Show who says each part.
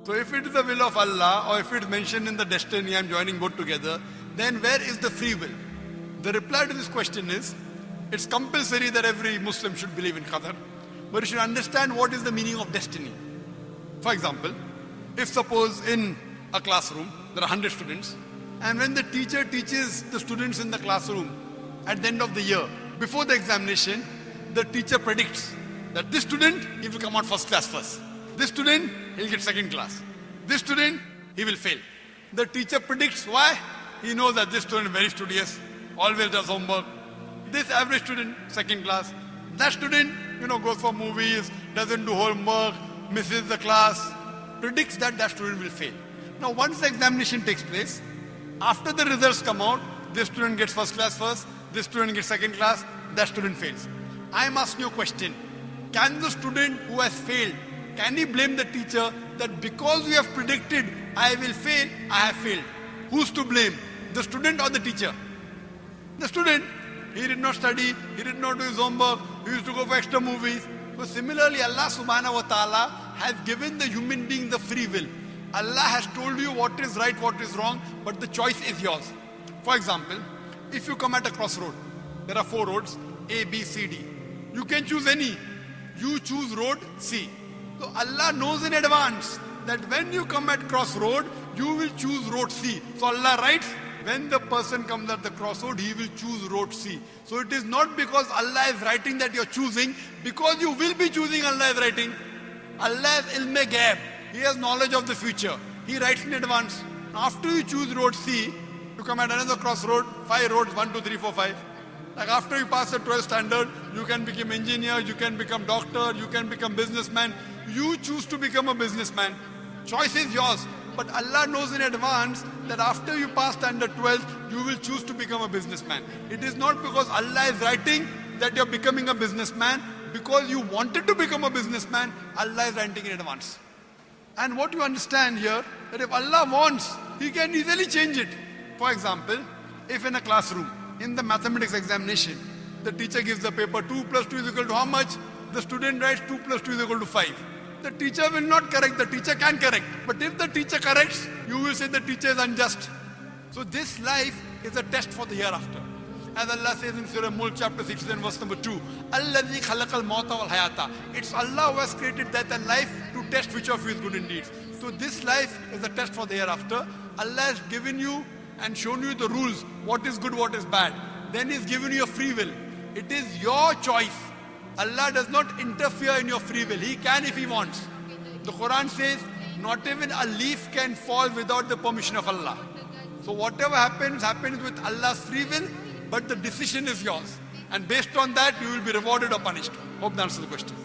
Speaker 1: So if it is the will of Allah, or if it's mentioned in the destiny, I'm joining both together, then where is the free will? The reply to this question is, it's compulsory that every Muslim should believe in Qadar, but you should understand what is the meaning of destiny. For example, if suppose in a classroom, there are 100 students, and when the teacher teaches the students in the classroom at the end of the year, before the examination, the teacher predicts that this student, he will come out first class first. This student, he'll get second class. This student, he will fail. The teacher predicts why? He knows that this student is very studious, always does homework. This average student, second class. That student, goes for movies, doesn't do homework, misses the class, predicts that that student will fail. Now, once the examination takes place, after the results come out, this student gets first class first, this student gets second class, that student fails. I am asking you a question. Can the student who has failed, can he blame the teacher that because you have predicted I will fail, I have failed? Who's to blame? The student or the teacher? The student. He did not study, he did not do his homework, he used to go for extra movies. So similarly, Allah subhanahu wa ta'ala has given the human being the free will. Allah has told you what is right, what is wrong, but the choice is yours. For example, if you come at a crossroad, there are 4 roads, A, B, C, D. You can choose any. You choose road C. So Allah knows in advance that when you come at crossroad, you will choose road C. So Allah writes, when the person comes at the crossroad, he will choose road C. So it is not because Allah is writing that you're choosing, because you will be choosing, Allah is writing. Allah has ilm ghaib. He has knowledge of the future. He writes in advance. After you choose road C, you come at another crossroad, 5 roads, 1, 2, 3, 4, 5. Like after you pass the 12th standard, you can become engineer, you can become doctor, you can become businessman. You choose to become a businessman. Choice is yours. But Allah knows in advance that after you pass standard 12, you will choose to become a businessman. It is not because Allah is writing that you're becoming a businessman. Because you wanted to become a businessman, Allah is writing in advance. And what you understand here, that if Allah wants, He can easily change it. For example, if in a classroom, in the mathematics examination, the teacher gives the paper 2 plus 2 is equal to how much? The student writes 2 plus 2 is equal to 5. The teacher will not correct, the teacher can correct. But if the teacher corrects, you will say the teacher is unjust. So this life is a test for the hereafter. As Allah says in Surah Mulk chapter 6 and verse number 2, Alladhi khalaqal mawta wal hayata. It's Allah who has created death and life to test which of you is good indeed. So this life is a test for the hereafter. Allah has given you and shown you the rules, what is good, what is bad. Then He's given you a free will. It is your choice. Allah does not interfere in your free will. He can if He wants. The Quran says, not even a leaf can fall without the permission of Allah. So whatever happens, happens with Allah's free will, but the decision is yours. And based on that, you will be rewarded or punished. Hope that answers the question.